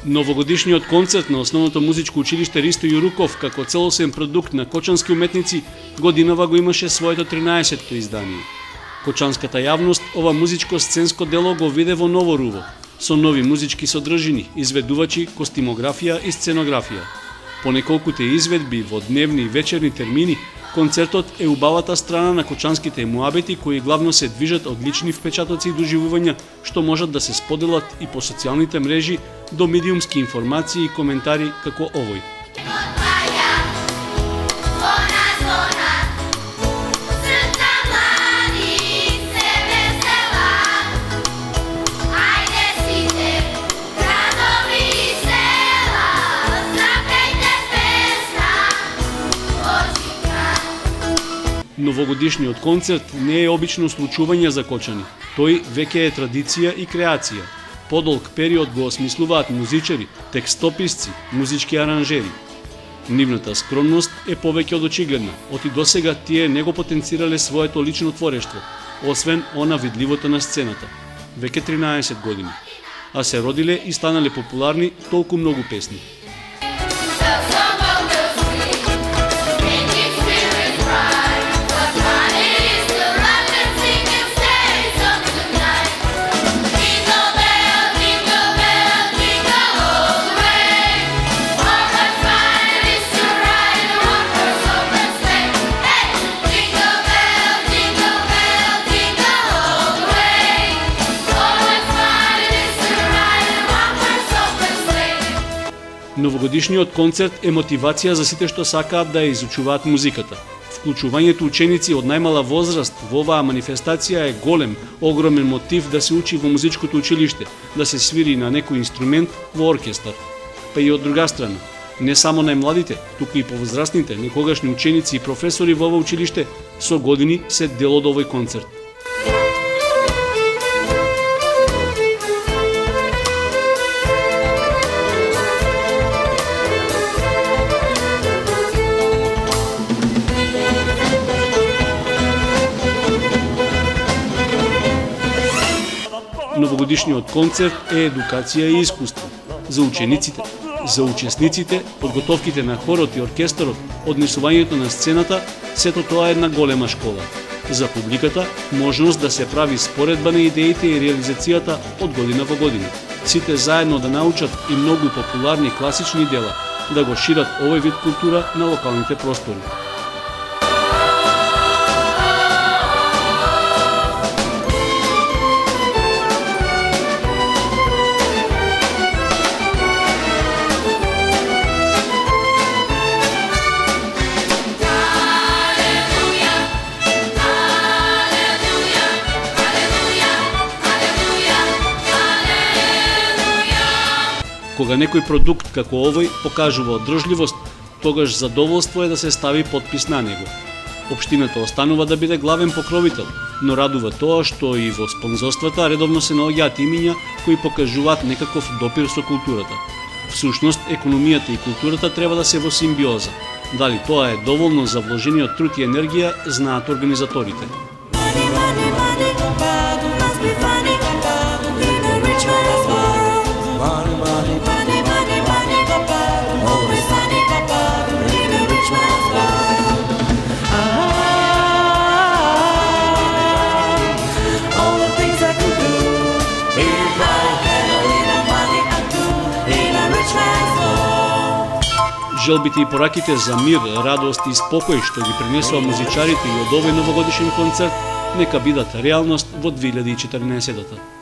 Новогодишниот концерт на Основното музичко училиште Ристо Јуруков како целосен продукт на кочански уметници годинава го имаше своето 13-то издание. Кочанската јавност ова музичко-сценско дело го виде во ново руво, со нови музички содржини, изведувачи, костимографија и сценографија. По неколкуте изведби во дневни и вечерни термини, концертот е убавата страна на кочанските муабети кои главно се движат од лични впечатоци и доживувања што можат да се споделат и по социјалните мрежи до медиумски информации и коментари како овој. Новогодишниот концерт не е обично случување за кочани. Тој веќе е традиција и креација. Подолг период го осмислуваат музичари, текстописци, музички аранжери. Нивната скромност е повеќе од очигледна, оти досега тие не го потенцирале своето лично творештво, освен она видливото на сцената. Веќе 13 години. А се родиле и станале популарни толку многу песни. Новогодишниот концерт е мотивација за сите што сакаат да ја изучуваат музиката. Вклучувањето ученици од најмала возраст во оваа манифестација е голем, огромен мотив да се учи во музичкото училиште, да се свири на некој инструмент во оркестар. Па и од друга страна, не само најмладите, туку и повозрастните, некогашни ученици и професори во ова училиште со години се дел од овој концерт. Новогодишниот концерт е едукација и искуство. За учениците, за учесниците, подготовките на хорот и оркестарот, однесувањето на сцената, сето тоа е една голема школа. За публиката, можност да се прави споредба на идеите и реализацијата од година во година. Сите заедно да научат и многу популарни класични дела, да го шират овој вид култура на локалните простори. Кога некој продукт како овој покажува одржливост, тогаш задоволство е да се стави подпис на него. Општината останува да биде главен покровител, но радува тоа што и во спонзорствата редовно се наоѓаат имиња кои покажуваат некаков допир со културата. Всушност, економијата и културата треба да се во симбиоза. Дали тоа е доволно за вложениот труд и енергија, знаат организаторите. Желбите и пораките за мир, радост и спокој што ги пренесува музичарите и од овој новогодишен концерт, нека бидат реалност во 2014-та.